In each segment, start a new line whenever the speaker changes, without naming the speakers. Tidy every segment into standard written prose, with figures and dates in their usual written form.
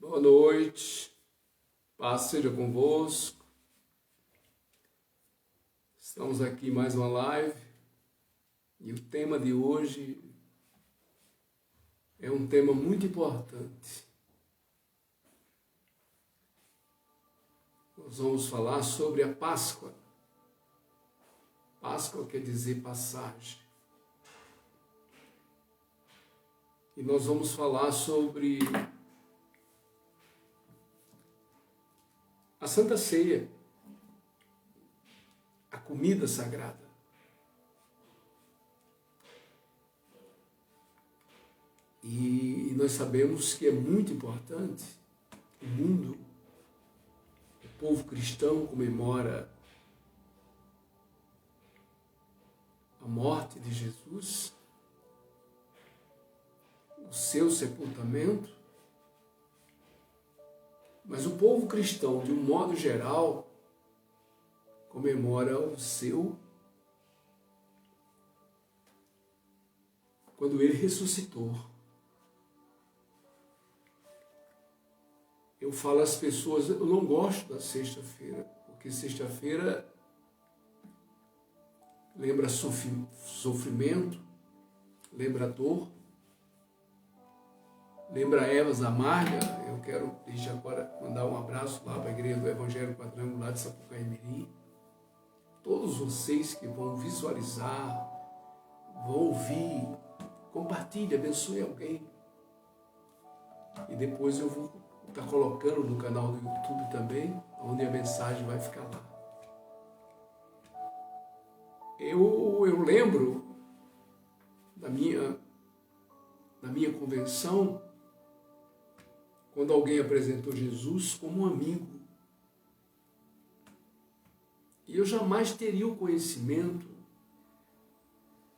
Boa noite, paz seja convosco. Estamos aqui em mais uma live e o tema de hoje é um tema muito importante. Nós vamos falar sobre a Páscoa. Páscoa quer dizer passagem. E nós vamos falar sobre a Santa Ceia, a comida sagrada. E nós sabemos que é muito importante. O mundo, o povo cristão comemora a morte de Jesus, o seu sepultamento. Mas o povo cristão, de um modo geral, comemora o seu quando ele ressuscitou. Eu falo às pessoas, eu não gosto da sexta-feira, porque sexta-feira lembra sofrimento, lembra dor, lembra ervas amargas. Eu quero desde agora mandar um abraço lá para a Igreja do Evangelho Quadrangular de Sapucaí-Mirim. Todos vocês que vão visualizar, vão ouvir, compartilhe, abençoe alguém. E depois eu vou estar colocando no canal do YouTube também, onde a mensagem vai ficar lá. Eu lembro da minha convenção, quando alguém apresentou Jesus como um amigo. E eu jamais teria o conhecimento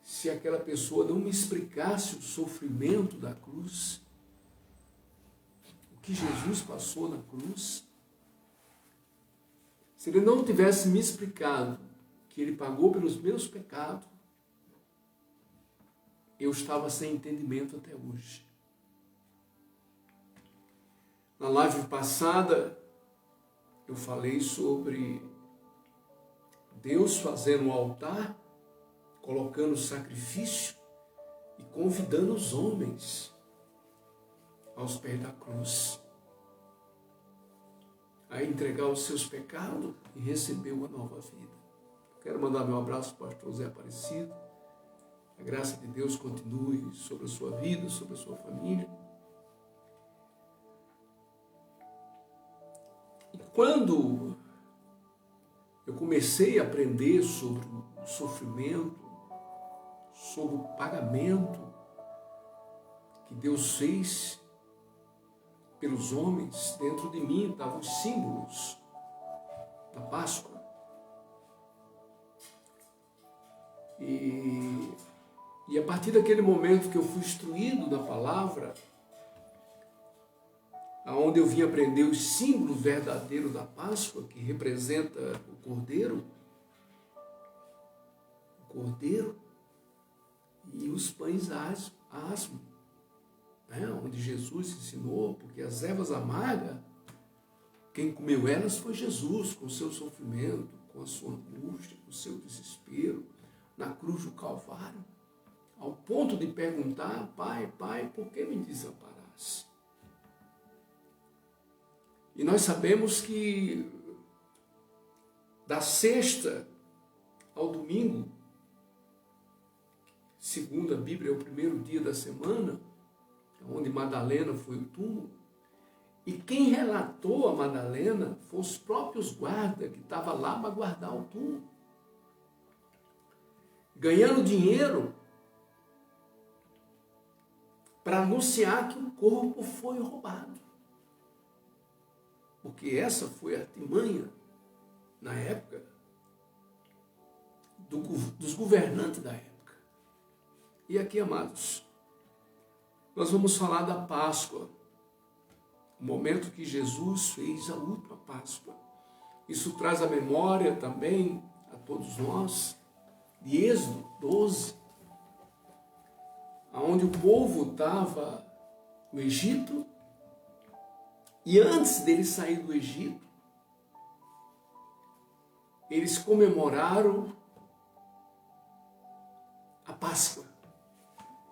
se aquela pessoa não me explicasse o sofrimento da cruz, o que Jesus passou na cruz. Se ele não tivesse me explicado que ele pagou pelos meus pecados, eu estava sem entendimento até hoje. Na live passada, eu falei sobre Deus fazendo um altar, colocando sacrifício e convidando os homens aos pés da cruz a entregar os seus pecados e receber uma nova vida. Quero mandar meu abraço para o pastor Zé Aparecido. A graça de Deus continue sobre a sua vida, sobre a sua família. E quando eu comecei a aprender sobre o sofrimento, sobre o pagamento que Deus fez pelos homens, dentro de mim estavam os símbolos da Páscoa. E a partir daquele momento que eu fui instruído na palavra, aonde eu vim aprender os símbolos verdadeiros da Páscoa, que representa o Cordeiro e os pães asmos, né? Onde Jesus ensinou, porque as ervas amargas, quem comeu elas foi Jesus, com o seu sofrimento, com a sua angústia, com o seu desespero, na cruz do Calvário, ao ponto de perguntar: Pai, por que me desamparaste? E nós sabemos que da sexta ao domingo, segundo a Bíblia, é o primeiro dia da semana, onde Madalena foi o túmulo, e quem relatou a Madalena foram os próprios guardas que estavam lá para guardar o túmulo, ganhando dinheiro para anunciar que o corpo foi roubado. Porque essa foi a artimanha, na época, dos governantes da época. E aqui, amados, nós vamos falar da Páscoa, o momento que Jesus fez a última Páscoa. Isso traz a memória também a todos nós, de Êxodo 12, onde o povo estava no Egito, E antes deles sair do Egito, eles comemoraram a Páscoa.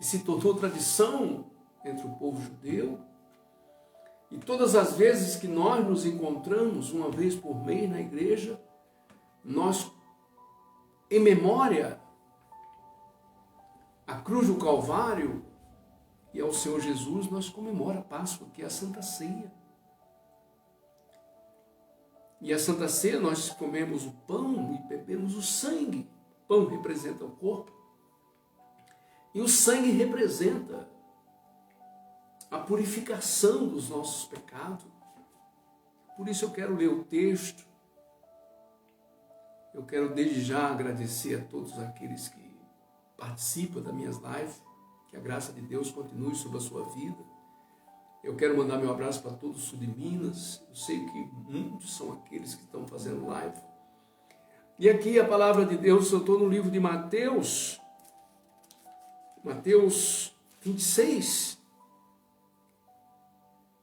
E se tornou tradição entre o povo judeu. E todas as vezes que nós nos encontramos, uma vez por mês na igreja, nós, em memória à cruz do Calvário e ao Senhor Jesus, nós comemoramos a Páscoa, que é a Santa Ceia. E a Santa Ceia nós comemos o pão e bebemos o sangue. O pão representa o corpo. E o sangue representa a purificação dos nossos pecados. Por isso eu quero ler o texto. Eu quero desde já agradecer a todos aqueles que participam das minhas lives. Que a graça de Deus continue sobre a sua vida. Eu quero mandar meu abraço para todo o sul de Minas. Eu sei que muitos são aqueles que estão fazendo live. E aqui a palavra de Deus, eu estou no livro de Mateus. Mateus 26.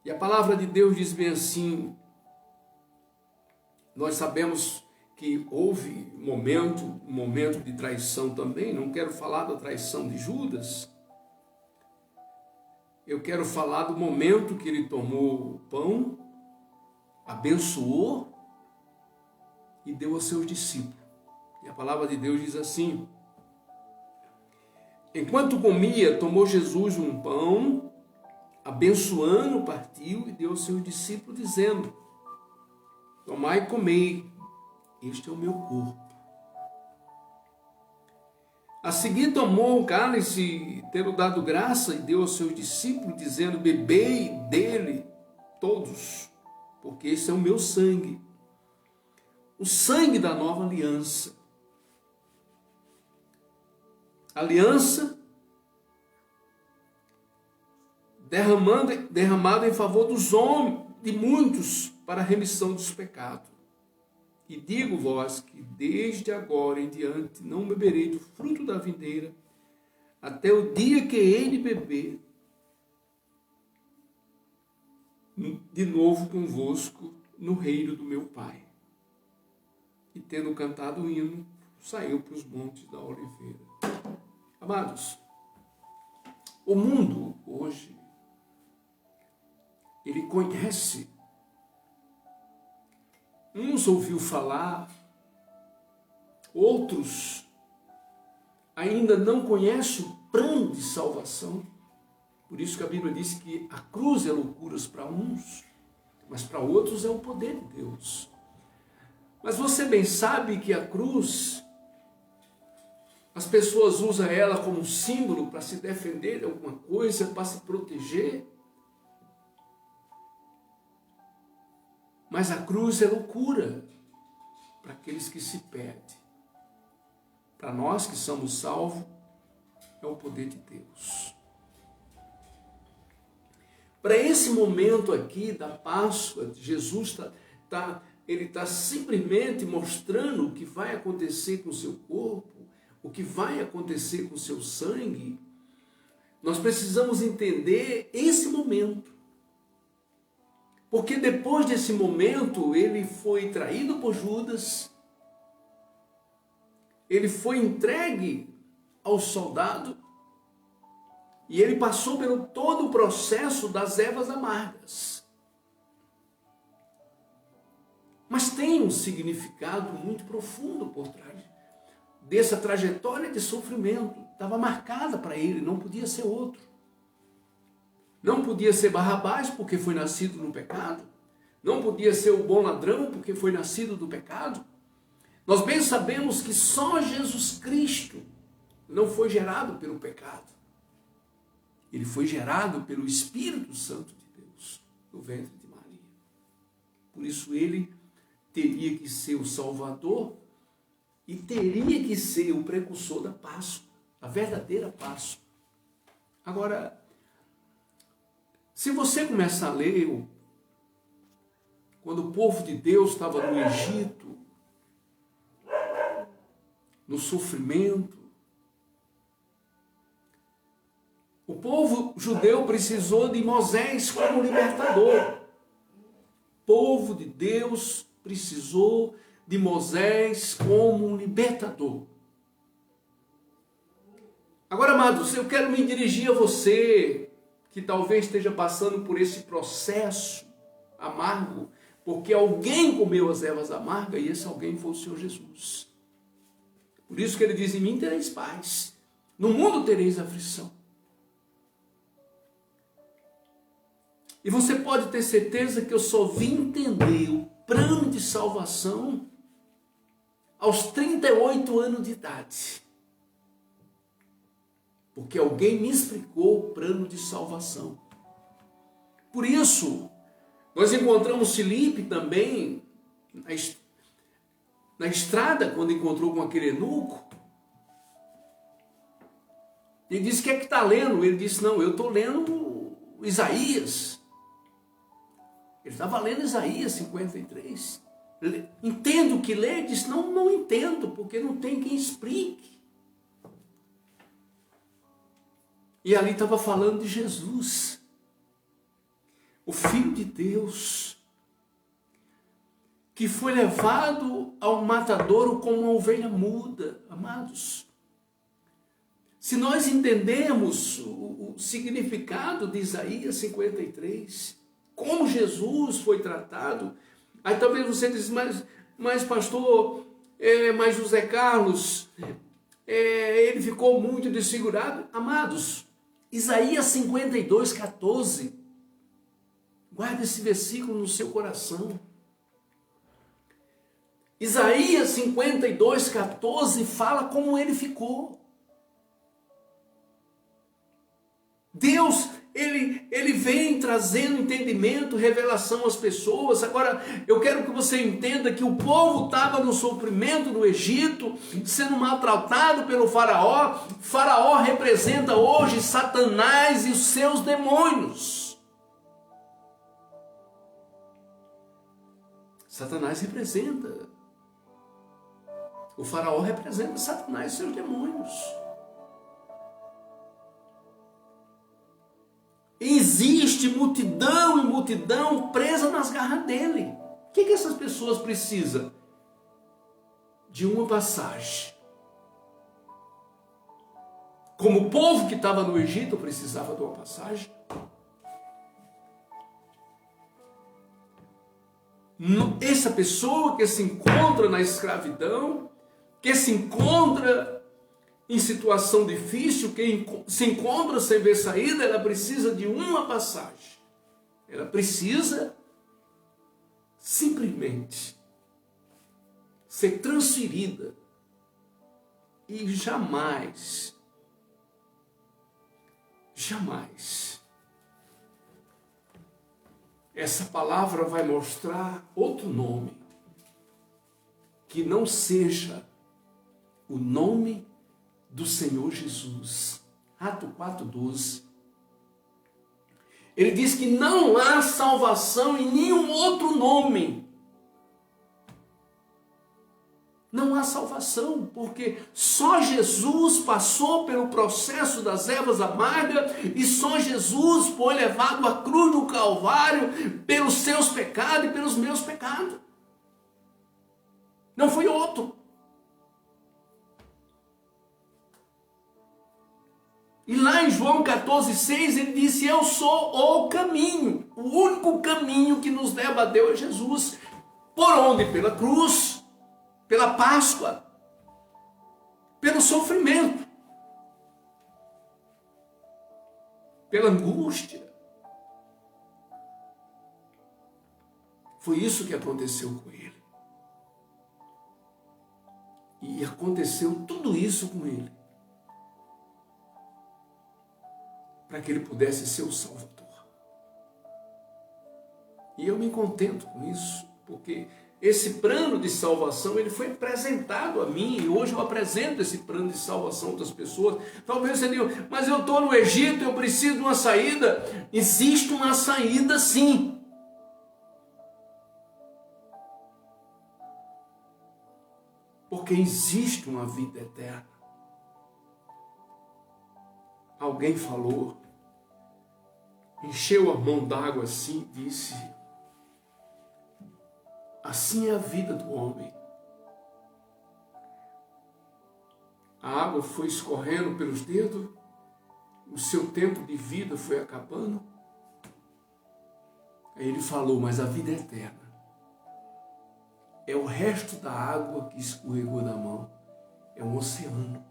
E a palavra de Deus diz bem assim. Nós sabemos que houve um momento de traição também. Não quero falar da traição de Judas. Eu quero falar do momento que ele tomou o pão, abençoou e deu aos seus discípulos. E a palavra de Deus diz assim: enquanto comia, tomou Jesus um pão, abençoando, partiu e deu aos seus discípulos, dizendo: tomai e comei, este é o meu corpo. A seguir tomou o cálice, tendo dado graça, e deu aos seus discípulos, dizendo: bebei dele todos, porque esse é o meu sangue, o sangue da nova aliança. Aliança derramada em favor dos homens, de muitos, para a remissão dos pecados. E digo-vos que desde agora em diante não beberei do fruto da videira, até o dia que ele beber de novo convosco no reino do meu Pai. E tendo cantado o hino, saiu para os montes da Oliveira. Amados, o mundo hoje, ele conhece. Uns ouviu falar, outros ainda não conhecem o plano de salvação. Por isso que a Bíblia diz que a cruz é loucura para uns, mas para outros é o poder de Deus. Mas você bem sabe que a cruz, as pessoas usam ela como símbolo para se defender de alguma coisa, para se proteger. Mas a cruz é loucura para aqueles que se perdem. Para nós que somos salvos, é o poder de Deus. Para esse momento aqui da Páscoa, Jesus ele está simplesmente mostrando o que vai acontecer com o seu corpo, o que vai acontecer com o seu sangue. Nós precisamos entender esse momento. Porque depois desse momento, ele foi traído por Judas, ele foi entregue ao soldado, e ele passou pelo todo o processo das ervas amargas. Mas tem um significado muito profundo por trás dessa trajetória de sofrimento. Estava marcada para ele, não podia ser outro. Não podia ser Barrabás, porque foi nascido no pecado. Não podia ser o bom ladrão, porque foi nascido do pecado. Nós bem sabemos que só Jesus Cristo não foi gerado pelo pecado. Ele foi gerado pelo Espírito Santo de Deus, no ventre de Maria. Por isso ele teria que ser o Salvador e teria que ser o precursor da Páscoa, a verdadeira Páscoa. Agora, se você começar a ler, quando o povo de Deus estava no Egito, no sofrimento, o povo judeu precisou de Moisés como libertador. povo de Deus precisou de Moisés como um libertador. Agora, amados, eu quero me dirigir a você que talvez esteja passando por esse processo amargo, porque alguém comeu as ervas amargas e esse alguém foi o Senhor Jesus. Por isso que ele diz: em mim tereis paz, no mundo tereis aflição. E você pode ter certeza que eu só vim entender o plano de salvação aos 38 anos de idade. Porque alguém me explicou o plano de salvação. Por isso, nós encontramos Filipe também na estrada, quando encontrou com aquele eunuco. Ele disse: o que é que está lendo? Ele disse: não, eu estou lendo Isaías. Ele estava lendo Isaías 53. Entendo o que lê? Ele disse: não, não entendo, porque não tem quem explique. E ali estava falando de Jesus, o Filho de Deus, que foi levado ao matadouro como uma ovelha muda. Amados, se nós entendemos o significado de Isaías 53, como Jesus foi tratado, aí talvez você diz: mas pastor, mas José Carlos, ele ficou muito desfigurado. Amados, Isaías 52, 14, guarda esse versículo no seu coração. Isaías 52, 14 fala como ele ficou. Deus, ele vem trazendo entendimento, revelação às pessoas. Agora, eu quero que você entenda que o povo estava no sofrimento no Egito, sendo maltratado pelo faraó. Faraó representa hoje Satanás e os seus demônios. Satanás representa. O faraó representa Satanás e seus demônios. Existe multidão e multidão presa nas garras dele. O que essas pessoas precisam? De uma passagem. Como o povo que estava no Egito precisava de uma passagem. Essa pessoa que se encontra na escravidão, que se encontra em situação difícil, que se encontra sem ver saída, ela precisa de uma passagem. Ela precisa simplesmente ser transferida e jamais essa palavra vai mostrar outro nome que não seja o nome do Senhor Jesus. Atos 4:12. Ele diz que não há salvação em nenhum outro nome. Não há salvação, porque só Jesus passou pelo processo das ervas amargas e só Jesus foi levado à cruz do Calvário pelos seus pecados e pelos meus pecados. Não foi outro. E lá em João 14,6 ele disse: eu sou o caminho. O único caminho que nos leva a Deus é Jesus. Por onde? Pela cruz, pela Páscoa, pelo sofrimento, pela angústia. Foi isso que aconteceu com ele. E aconteceu tudo isso com ele, para que ele pudesse ser o Salvador. E eu me contento com isso, porque esse plano de salvação, ele foi apresentado a mim, e hoje eu apresento esse plano de salvação a outras pessoas. Talvez você diga: mas eu estou no Egito, eu preciso de uma saída. Existe uma saída, sim. Porque existe uma vida eterna. Alguém falou, encheu a mão d'água assim, disse: Assim é a vida do homem. A água foi escorrendo pelos dedos, o seu tempo de vida foi acabando. Aí ele falou, mas a vida é eterna. É o resto da água que escorregou da mão. É um oceano.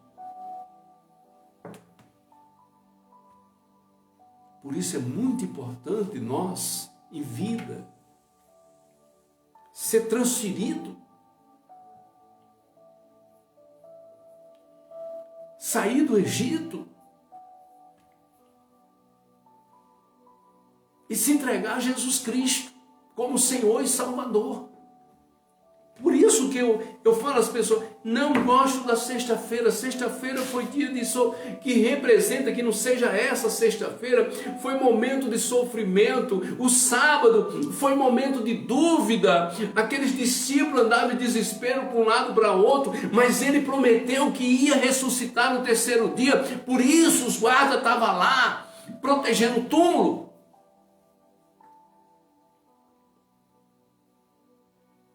Por isso é muito importante nós, em vida, ser transferido. Sair do Egito e se entregar a Jesus Cristo como Senhor e Salvador. Por isso que eu falo às pessoas, não gosto da sexta-feira. Sexta-feira foi dia de que representa que não seja essa sexta-feira, foi momento de sofrimento. O sábado foi momento de dúvida. Aqueles discípulos andavam em desespero para um lado para o outro, mas ele prometeu que ia ressuscitar no terceiro dia. Por isso os guardas estavam lá, protegendo o túmulo.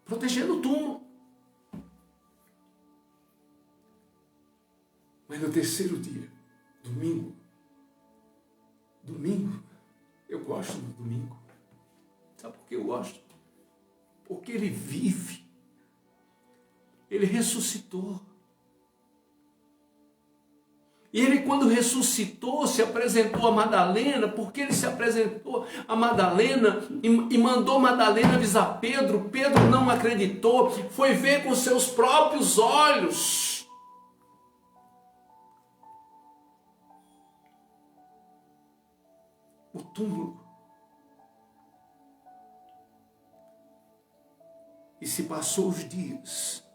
Protegendo o túmulo. Mas no terceiro dia, domingo, eu gosto do domingo. Sabe por que eu gosto? Porque ele vive. Ele ressuscitou. E ele, quando ressuscitou, se apresentou a Madalena. Porque ele se apresentou a Madalena e mandou Madalena avisar Pedro. Pedro não acreditou, foi ver com seus próprios olhos. O túmulo. E se passou os dias.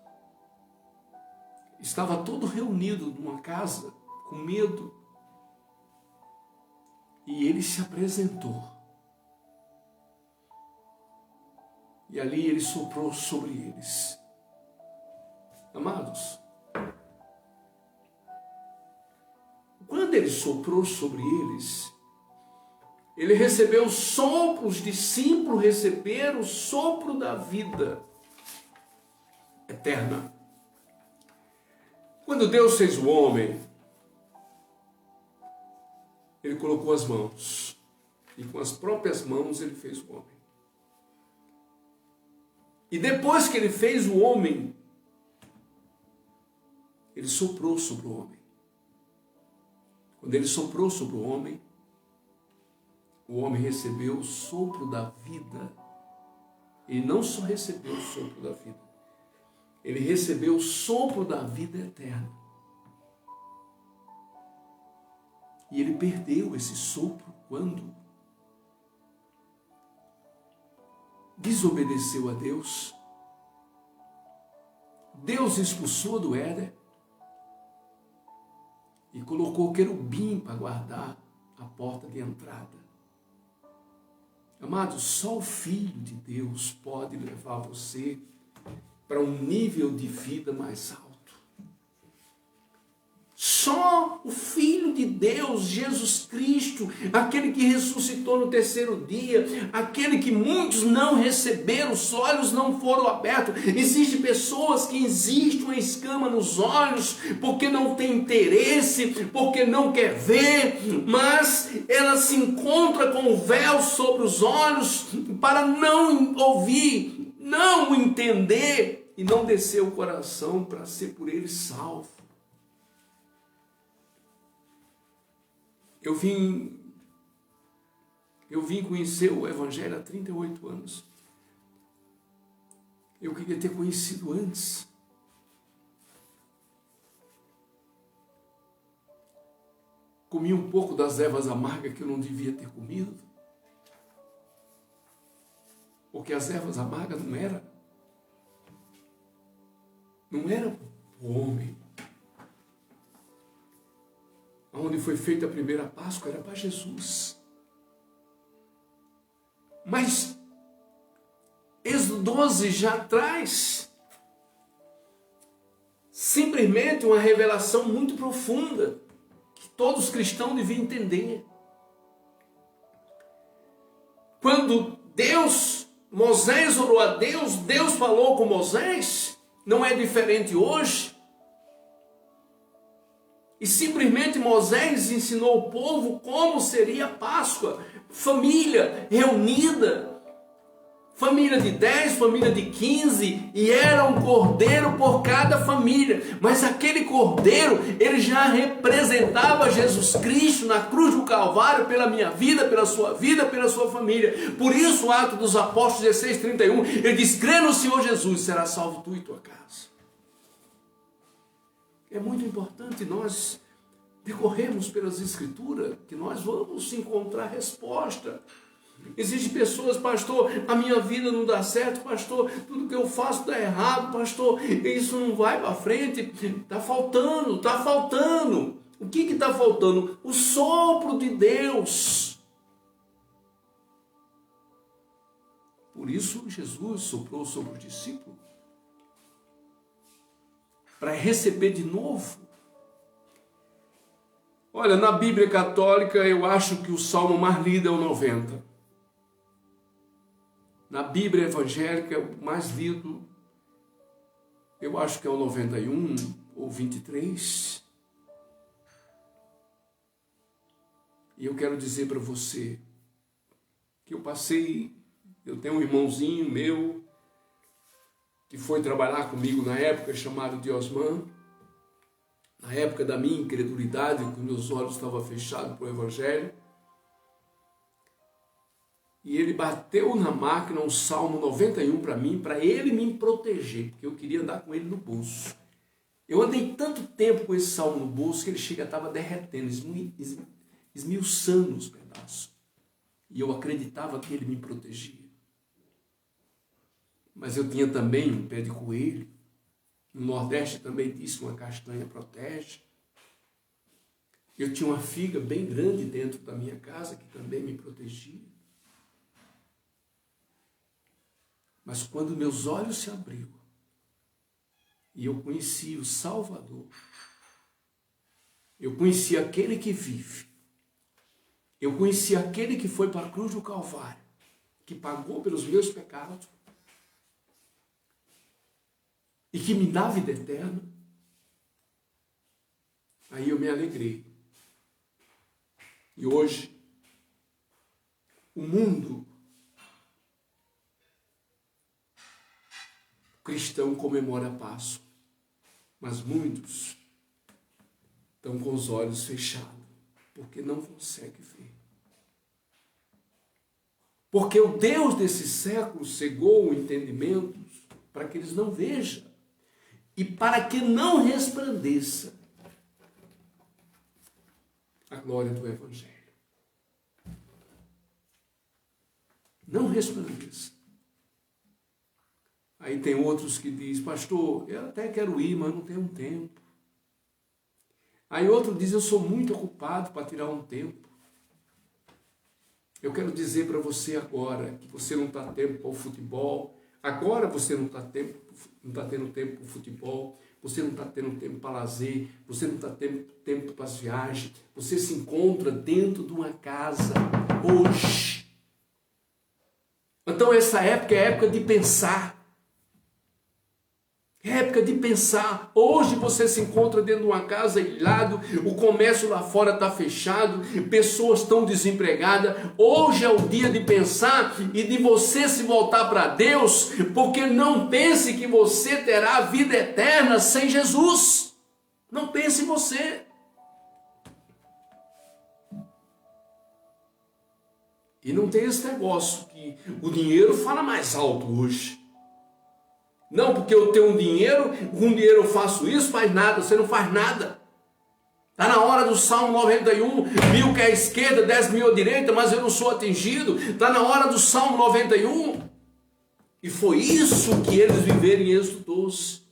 Estava todo reunido numa casa, com medo. E ele se apresentou. E ali ele soprou sobre eles. Amados, quando ele soprou sobre eles, ele recebeu o sopro, os discípulos receberam o sopro da vida eterna. Quando Deus fez o homem, ele colocou as mãos. E com as próprias mãos ele fez o homem. E depois que ele fez o homem, ele soprou sobre o homem. Quando ele soprou sobre o homem recebeu o sopro da vida. Ele não só recebeu o sopro da vida, ele recebeu o sopro da vida eterna. E ele perdeu esse sopro quando desobedeceu a Deus. Deus expulsou do Éden e colocou o querubim para guardar a porta de entrada. Amados, só o Filho de Deus pode levar você para um nível de vida mais alto. Só o Filho de Deus, Jesus Cristo, aquele que ressuscitou no terceiro dia, aquele que muitos não receberam, os olhos não foram abertos. Existem pessoas que existe uma escama nos olhos, porque não tem interesse, porque não quer ver, mas ela se encontra com o véu sobre os olhos para não ouvir, não entender e não descer o coração para ser por ele salvo. Eu vim conhecer o Evangelho há 38 anos. Eu queria ter conhecido antes. Comi um pouco das ervas amargas que eu não devia ter comido. Porque as ervas amargas não era o homem. Onde foi feita a primeira Páscoa era para Jesus. Mas Êxodo 12 já traz simplesmente uma revelação muito profunda que todos os cristãos deviam entender. Quando Deus Moisés orou a Deus, Deus falou com Moisés, não é diferente hoje. E simplesmente Moisés ensinou o povo como seria a Páscoa. Família reunida, família de 10, família de 15, e era um cordeiro por cada família. Mas aquele cordeiro, ele já representava Jesus Cristo na cruz do Calvário, pela minha vida, pela sua família. Por isso o Atos dos Apóstolos 16:31, ele diz: crê no Senhor Jesus, será salvo tu e tua casa. É muito importante nós decorrermos pelas Escrituras, que nós vamos encontrar resposta. Existem pessoas: pastor, a minha vida não dá certo, pastor, tudo que eu faço dá errado, pastor, isso não vai para frente, está faltando. O que está faltando? O sopro de Deus. Por isso Jesus soprou sobre os discípulos, para receber de novo. Olha, na Bíblia Católica eu acho que o salmo mais lido é o 90. Na Bíblia Evangélica o mais lido eu acho que é o 91 ou 23. E eu quero dizer para você que eu tenho um irmãozinho meu que foi trabalhar comigo na época, chamado Diosman. Na época da minha incredulidade, que meus olhos estavam fechados para o Evangelho. E ele bateu na máquina um Salmo 91 para mim, para ele me proteger, porque eu queria andar com ele no bolso. Eu andei tanto tempo com esse Salmo no bolso que ele estava derretendo, esmiuçando os pedaços. E eu acreditava que ele me protegia. Mas eu tinha também um pé de coelho. No Nordeste também diz que uma castanha protege. Eu tinha uma figa bem grande dentro da minha casa que também me protegia. Mas quando meus olhos se abriram e eu conheci o Salvador, eu conheci aquele que vive, eu conheci aquele que foi para a cruz do Calvário, que pagou pelos meus pecados, e que me dá vida eterna, aí eu me alegrei. E hoje, o mundo cristão comemora a Páscoa, mas muitos estão com os olhos fechados, porque não conseguem ver. Porque o Deus desse século cegou o entendimento para que eles não vejam. E para que não resplandeça a glória do Evangelho. Não resplandeça. Aí tem outros que dizem: pastor, eu até quero ir, mas não tenho tempo. Aí outro diz: eu sou muito ocupado para tirar um tempo. Eu quero dizer para você agora que você não está tempo para o futebol. Agora você não está tendo tempo para o futebol, você não está tendo tempo para lazer, você não está tendo tempo para as viagens, você se encontra dentro de uma casa hoje. Então essa época é a época de pensar. É época de pensar. Hoje você se encontra dentro de uma casa ilhado, o comércio lá fora está fechado, pessoas estão desempregadas. Hoje é o dia de pensar e de você se voltar para Deus, porque não pense que você terá vida eterna sem Jesus. Não pense em você. E não tem esse negócio que o dinheiro fala mais alto hoje. Não, porque eu tenho dinheiro, com dinheiro eu faço isso, faz nada, você não faz nada. Está na hora do Salmo 91, 1.000 que é à esquerda, 10.000 à direita, mas eu não sou atingido. Está na hora do Salmo 91. E foi isso que eles viveram em Êxodo 12.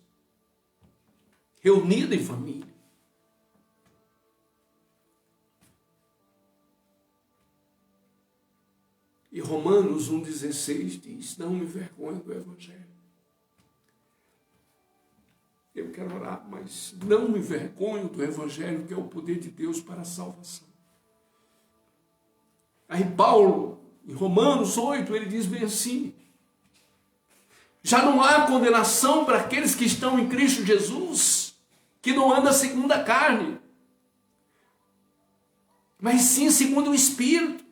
Reunido em família. E Romanos 1,16 diz: não me envergonhe do Evangelho. Eu quero orar, mas não me envergonho do Evangelho, que é o poder de Deus para a salvação. Aí Paulo, em Romanos 8, ele diz bem assim: Já não há condenação para aqueles que estão em Cristo Jesus, que não andam segundo a carne, mas sim segundo o Espírito,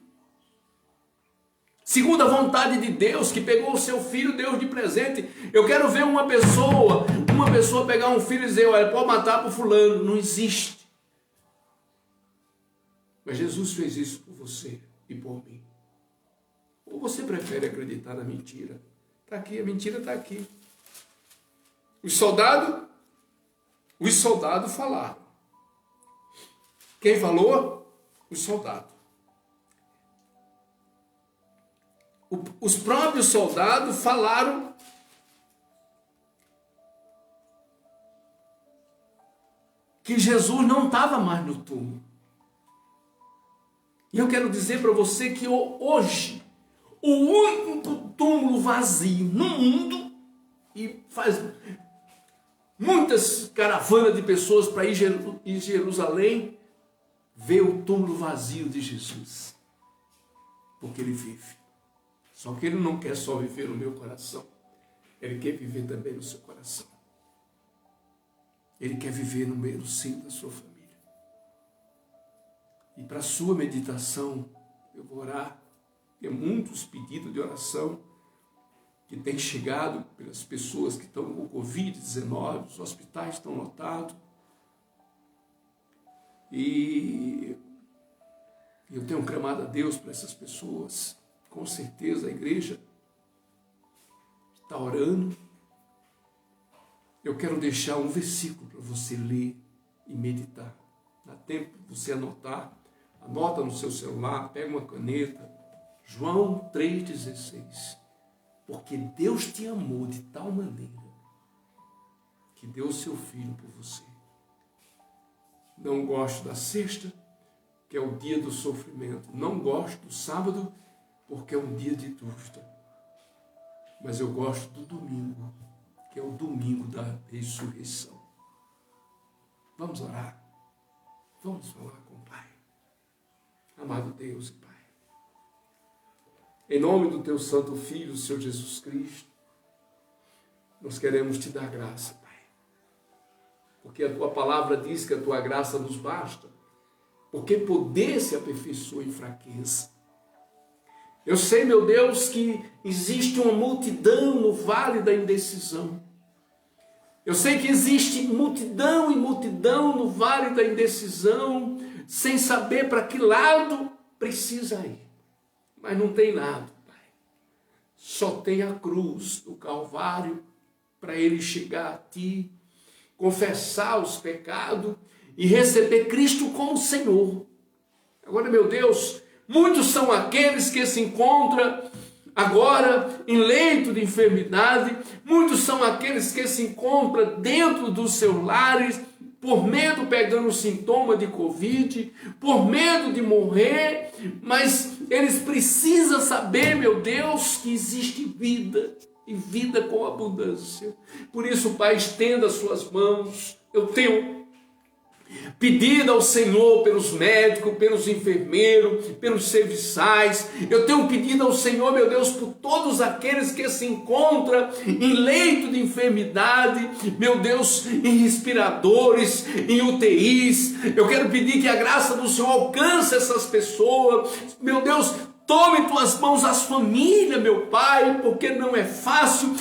segundo a vontade de Deus, que pegou o seu filho, Deus de presente. Eu quero ver uma pessoa pegar um filho e dizer, olha, pode matar para o fulano. Não existe. Mas Jesus fez isso por você e por mim. Ou você prefere acreditar na mentira? Está aqui, a mentira está aqui. Os soldados falaram. Quem falou? Os soldados. Os próprios soldados falaram que Jesus não estava mais no túmulo. E eu quero dizer para você que hoje, o único túmulo vazio no mundo, e faz muitas caravanas de pessoas para ir em Jerusalém, ver o túmulo vazio de Jesus. Porque ele vive. Só que ele não quer só viver no meu coração. Ele quer viver também no seu coração. Ele quer viver no meio do seio da sua família. E para a sua meditação, eu vou orar. Tem muitos pedidos de oração que têm chegado pelas pessoas que estão com Covid-19, os hospitais estão lotados. E eu tenho clamado a Deus para essas pessoas. Com certeza a igreja está orando. Eu quero deixar um versículo para você ler e meditar. Dá tempo de você anotar. Anota no seu celular, pega uma caneta. João 3,16. Porque Deus te amou de tal maneira que deu o seu filho por você. Não gosto da sexta, que é o dia do sofrimento. Não gosto do sábado, porque é um dia de dúvida. Mas eu gosto do domingo, que é o domingo da ressurreição. Vamos orar. Vamos falar com o Pai. Amado Deus e Pai, em nome do Teu Santo Filho, o Senhor Jesus Cristo, nós queremos Te dar graça, Pai. Porque a Tua palavra diz que a Tua graça nos basta. Porque poder se aperfeiçoa em fraqueza. Eu sei, meu Deus, que existe uma multidão no vale da indecisão. Eu sei que existe multidão e multidão no vale da indecisão, sem saber para que lado precisa ir. Mas não tem nada, Pai. Só tem a cruz do Calvário para ele chegar a Ti, confessar os pecados e receber Cristo como Senhor. Agora, meu Deus, muitos são aqueles que se encontram agora em leito de enfermidade, muitos são aqueles que se encontram dentro dos seus lares, por medo pegando sintoma de Covid, por medo de morrer, mas eles precisam saber, meu Deus, que existe vida, e vida com abundância. Por isso, Pai, estenda as suas mãos. Eu tenho pedido ao Senhor pelos médicos, pelos enfermeiros, pelos serviçais. Eu tenho pedido ao Senhor, meu Deus, por todos aqueles que se encontram em leito de enfermidade, meu Deus, em respiradores, em UTIs. Eu quero pedir que a graça do Senhor alcance essas pessoas. Meu Deus, tome em tuas mãos as famílias, meu Pai, porque não é fácil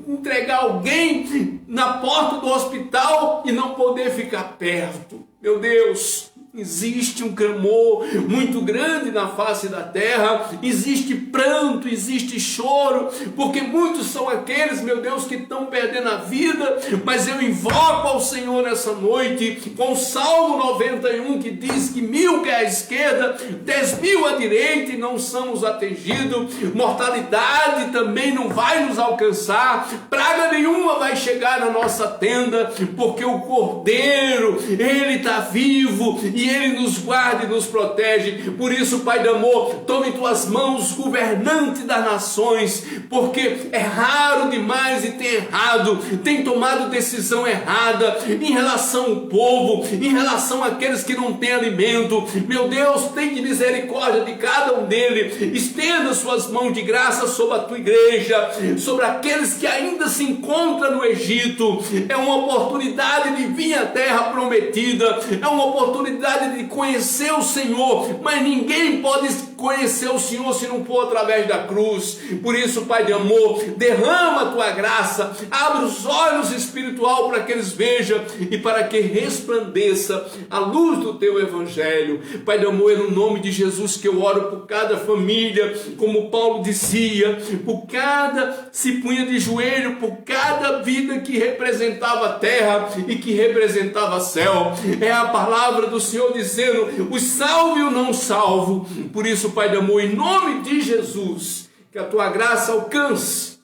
entregar alguém na porta do hospital e não poder ficar perto. Meu Deus, existe um clamor muito grande na face da terra, existe pranto, existe choro, porque muitos são aqueles, meu Deus, que estão perdendo a vida, mas eu invoco ao Senhor nessa noite, com o Salmo 91, que diz que 1.000 que é à esquerda, 10.000 à direita e não somos atingidos, mortalidade também não vai nos alcançar, praga nenhuma vai chegar na nossa tenda, porque o Cordeiro, ele está vivo e e Ele nos guarda e nos protege. Por isso, Pai de amor, tome em tuas mãos, governante das nações, porque é raro demais e tem errado, tem tomado decisão errada em relação ao povo, em relação àqueles que não têm alimento. Meu Deus, tem misericórdia de cada um deles, estenda suas mãos de graça sobre a tua igreja, sobre aqueles que ainda se encontram no Egito. É uma oportunidade de vir à terra prometida, é uma oportunidade de conhecer o Senhor, mas ninguém pode conhecer o Senhor se não for através da cruz. Por isso, Pai de amor, derrama a tua graça, abre os olhos espiritual para que eles vejam e para que resplandeça a luz do teu evangelho. Pai de amor, é no nome de Jesus que eu oro por cada família, como Paulo dizia, por cada se punha de joelho, por cada vida que representava a terra e que representava céu. É a palavra do Senhor dizendo: os salvo e o não salvo. Por isso, Pai de amor, em nome de Jesus, que a tua graça alcance,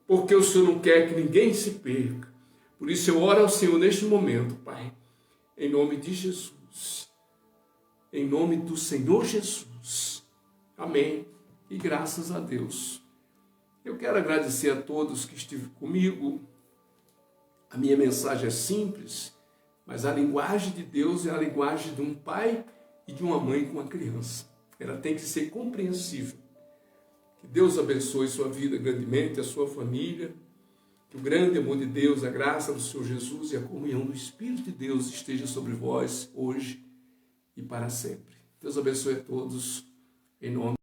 porque o Senhor não quer que ninguém se perca. Por isso eu oro ao Senhor neste momento, Pai, em nome de Jesus, em nome do Senhor Jesus. Amém. E graças a Deus. Eu quero agradecer a todos que estiveram comigo. A minha mensagem é simples, mas a linguagem de Deus é a linguagem de um pai e de uma mãe com uma criança. Ela tem que ser compreensível. Que Deus abençoe sua vida grandemente, a sua família. Que o grande amor de Deus, a graça do Senhor Jesus e a comunhão do Espírito de Deus esteja sobre vós hoje e para sempre. Deus abençoe a todos, em nome